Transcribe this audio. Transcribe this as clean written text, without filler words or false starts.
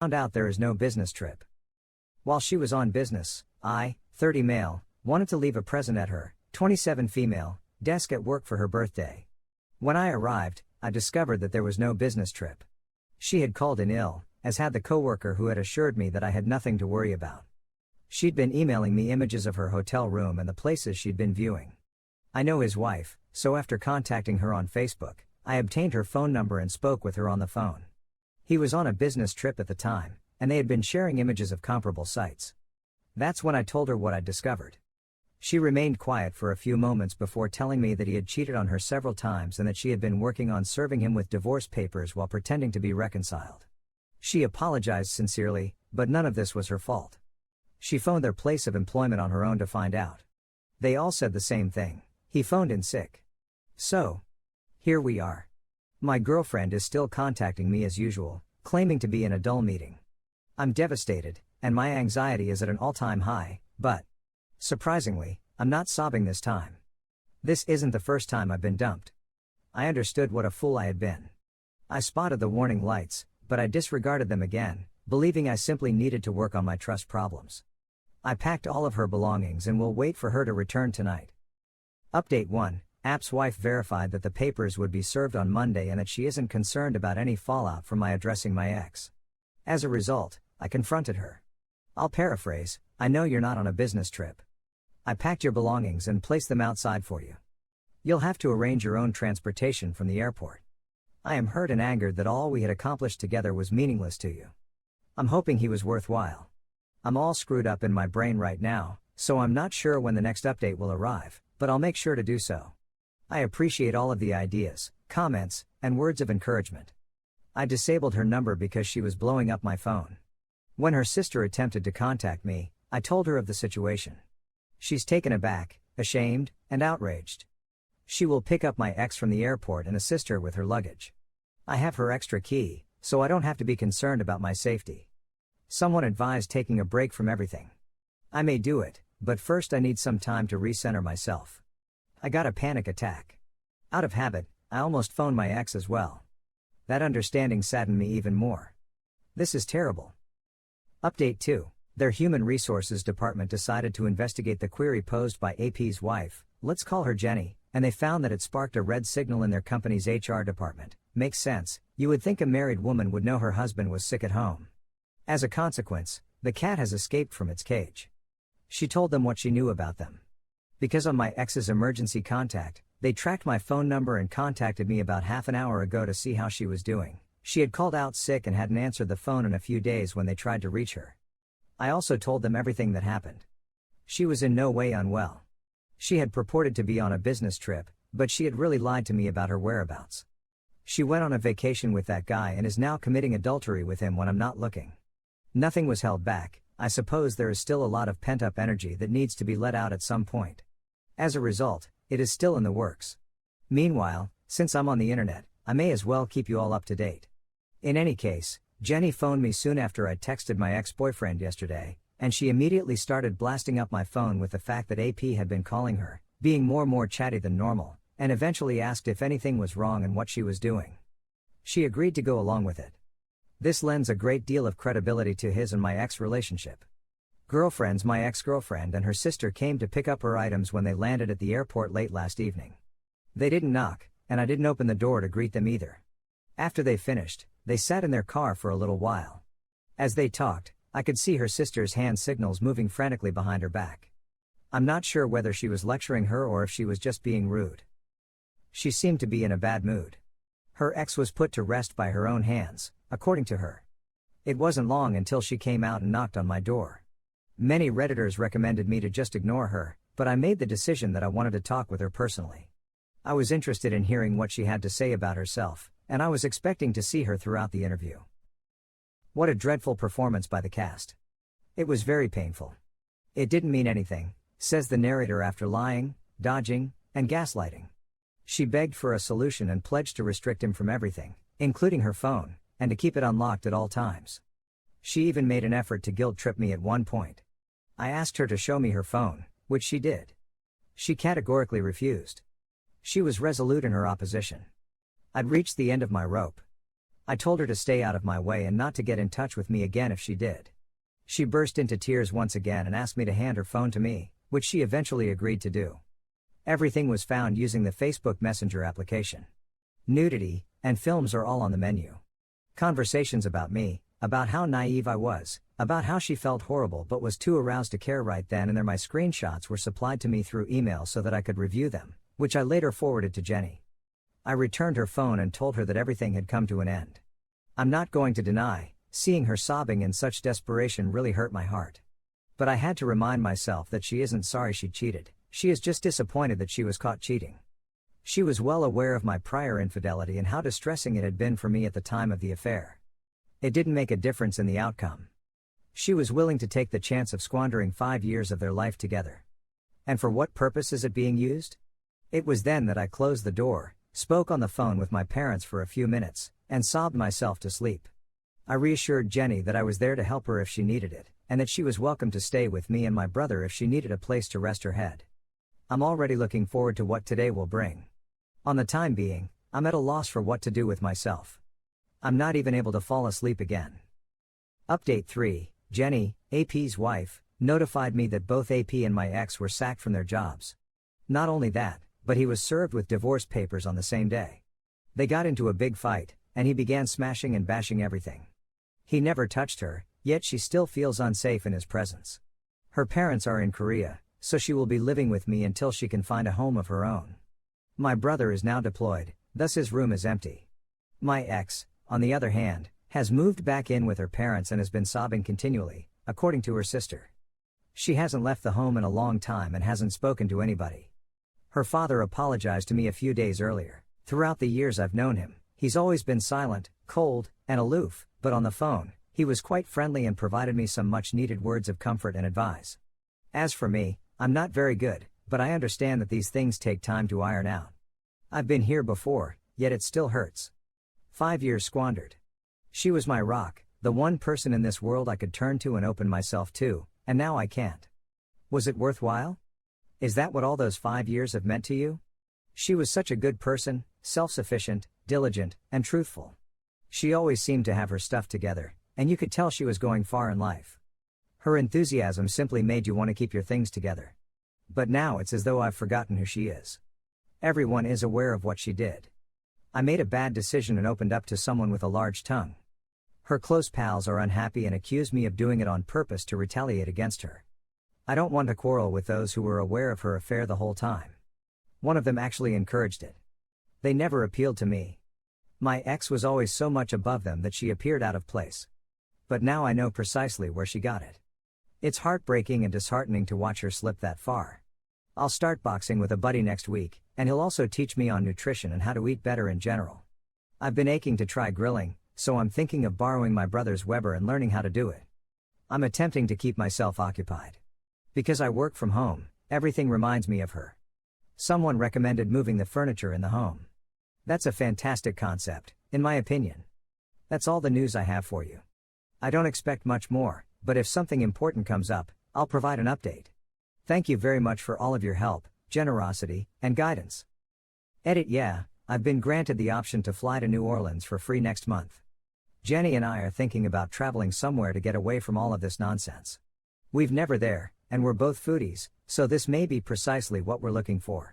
Found out there is no business trip. While she was on business, I, 30 male, wanted to leave a present at her, 27 female, desk at work for her birthday. When I arrived, I discovered that there was no business trip. She had called in ill, as had the coworker who had assured me that I had nothing to worry about. She'd been emailing me images of her hotel room and the places she'd been viewing. I know his wife, so after contacting her on Facebook, I obtained her phone number and spoke with her on the phone. He was on a business trip at the time, and they had been sharing images of comparable sites. That's when I told her what I'd discovered. She remained quiet for a few moments before telling me that he had cheated on her several times and that she had been working on serving him with divorce papers while pretending to be reconciled. She apologized sincerely, but none of this was her fault. She phoned their place of employment on her own to find out. They all said the same thing: he phoned in sick. So, here we are. My girlfriend is still contacting me as usual, claiming to be in a dull meeting. I'm devastated, and my anxiety is at an all-time high, but surprisingly, I'm not sobbing this time. This isn't the first time I've been dumped. I understood what a fool I had been. I spotted the warning lights, but I disregarded them again, believing I simply needed to work on my trust problems. I packed all of her belongings and will wait for her to return tonight. Update 1. App's wife verified that the papers would be served on Monday and that she isn't concerned about any fallout from my addressing my ex. As a result, I confronted her. I'll paraphrase: I know you're not on a business trip. I packed your belongings and placed them outside for you. You'll have to arrange your own transportation from the airport. I am hurt and angered that all we had accomplished together was meaningless to you. I'm hoping he was worthwhile. I'm all screwed up in my brain right now, so I'm not sure when the next update will arrive, but I'll make sure to do so. I appreciate all of the ideas, comments, and words of encouragement. I disabled her number because she was blowing up my phone. When her sister attempted to contact me, I told her of the situation. She's taken aback, ashamed, and outraged. She will pick up my ex from the airport and assist her with her luggage. I have her extra key, so I don't have to be concerned about my safety. Someone advised taking a break from everything. I may do it, but first I need some time to recenter myself. I got a panic attack. Out of habit, I almost phoned my ex as well. That understanding saddened me even more. This is terrible. Update 2. Their human resources department decided to investigate the query posed by AP's wife, let's call her Jenny, and they found that it sparked a red signal in their company's HR department. Makes sense, you would think a married woman would know her husband was sick at home. As a consequence, the cat has escaped from its cage. She told them what she knew about them. Because on my ex's emergency contact, they tracked my phone number and contacted me about half an hour ago to see how she was doing. She had called out sick and hadn't answered the phone in a few days when they tried to reach her. I also told them everything that happened. She was in no way unwell. She had purported to be on a business trip, but she had really lied to me about her whereabouts. She went on a vacation with that guy and is now committing adultery with him when I'm not looking. Nothing was held back. I suppose there is still a lot of pent-up energy that needs to be let out at some point. As a result, it is still in the works. Meanwhile, since I'm on the internet, I may as well keep you all up to date. In any case, Jenny phoned me soon after I texted my ex-boyfriend yesterday, and she immediately started blasting up my phone with the fact that AP had been calling her, being more chatty than normal, and eventually asked if anything was wrong and what she was doing. She agreed to go along with it. This lends a great deal of credibility to his and my ex relationship. Girlfriend's my ex-girlfriend and her sister came to pick up her items when they landed at the airport late last evening. They didn't knock, and I didn't open the door to greet them either. After they finished, they sat in their car for a little while. As they talked, I could see her sister's hand signals moving frantically behind her back. I'm not sure whether she was lecturing her or if she was just being rude. She seemed to be in a bad mood. Her ex was put to rest by her own hands, according to her. It wasn't long until she came out and knocked on my door. Many Redditors recommended me to just ignore her, but I made the decision that I wanted to talk with her personally. I was interested in hearing what she had to say about herself, and I was expecting to see her throughout the interview. What a dreadful performance by the cast. It was very painful. It didn't mean anything, says the narrator after lying, dodging, and gaslighting. She begged for a solution and pledged to restrict him from everything, including her phone, and to keep it unlocked at all times. She even made an effort to guilt-trip me at one point. I asked her to show me her phone, which she did. She categorically refused. She was resolute in her opposition. I'd reached the end of my rope. I told her to stay out of my way and not to get in touch with me again if she did. She burst into tears once again and asked me to hand her phone to me, which she eventually agreed to do. Everything was found using the Facebook Messenger application. Nudity and films are all on the menu. Conversations about me, about how naive I was, about how she felt horrible but was too aroused to care right then and there. My screenshots were supplied to me through email so that I could review them, which I later forwarded to Jenny. I returned her phone and told her that everything had come to an end. I'm not going to deny, seeing her sobbing in such desperation really hurt my heart. But I had to remind myself that she isn't sorry she cheated, she is just disappointed that she was caught cheating. She was well aware of my prior infidelity and how distressing it had been for me at the time of the affair. It didn't make a difference in the outcome. She was willing to take the chance of squandering 5 years of their life together. And for what purpose is it being used? It was then that I closed the door, spoke on the phone with my parents for a few minutes, and sobbed myself to sleep. I reassured Jenny that I was there to help her if she needed it, and that she was welcome to stay with me and my brother if she needed a place to rest her head. I'm already looking forward to what today will bring. On the time being, I'm at a loss for what to do with myself. I'm not even able to fall asleep again. Update 3, Jenny, AP's wife, notified me that both AP and my ex were sacked from their jobs. Not only that, but he was served with divorce papers on the same day. They got into a big fight, and he began smashing and bashing everything. He never touched her, yet she still feels unsafe in his presence. Her parents are in Korea, so she will be living with me until she can find a home of her own. My brother is now deployed, thus his room is empty. My ex, on the other hand, has moved back in with her parents and has been sobbing continually, according to her sister. She hasn't left the home in a long time and hasn't spoken to anybody. Her father apologized to me a few days earlier. Throughout the years I've known him, he's always been silent, cold, and aloof, but on the phone, he was quite friendly and provided me some much-needed words of comfort and advice. As for me, I'm not very good, but I understand that these things take time to iron out. I've been here before, yet it still hurts. 5 years squandered. She was my rock, the one person in this world I could turn to and open myself to, and now I can't. Was it worthwhile? Is that what all those 5 years have meant to you? She was such a good person, self-sufficient, diligent, and truthful. She always seemed to have her stuff together, and you could tell she was going far in life. Her enthusiasm simply made you want to keep your things together. But now it's as though I've forgotten who she is. Everyone is aware of what she did. I made a bad decision and opened up to someone with a large tongue. Her close pals are unhappy and accuse me of doing it on purpose to retaliate against her. I don't want to quarrel with those who were aware of her affair the whole time. One of them actually encouraged it. They never appealed to me. My ex was always so much above them that she appeared out of place. But now I know precisely where she got it. It's heartbreaking and disheartening to watch her slip that far. I'll start boxing with a buddy next week, and he'll also teach me on nutrition and how to eat better in general. I've been aching to try grilling, so I'm thinking of borrowing my brother's Weber and learning how to do it. I'm attempting to keep myself occupied. Because I work from home, everything reminds me of her. Someone recommended moving the furniture in the home. That's a fantastic concept, in my opinion. That's all the news I have for you. I don't expect much more, but if something important comes up, I'll provide an update. Thank you very much for all of your help, generosity, and guidance. Edit. Yeah, I've been granted the option to fly to New Orleans for free next month. Jenny and I are thinking about traveling somewhere to get away from all of this nonsense. We've never there, and we're both foodies, so this may be precisely what we're looking for.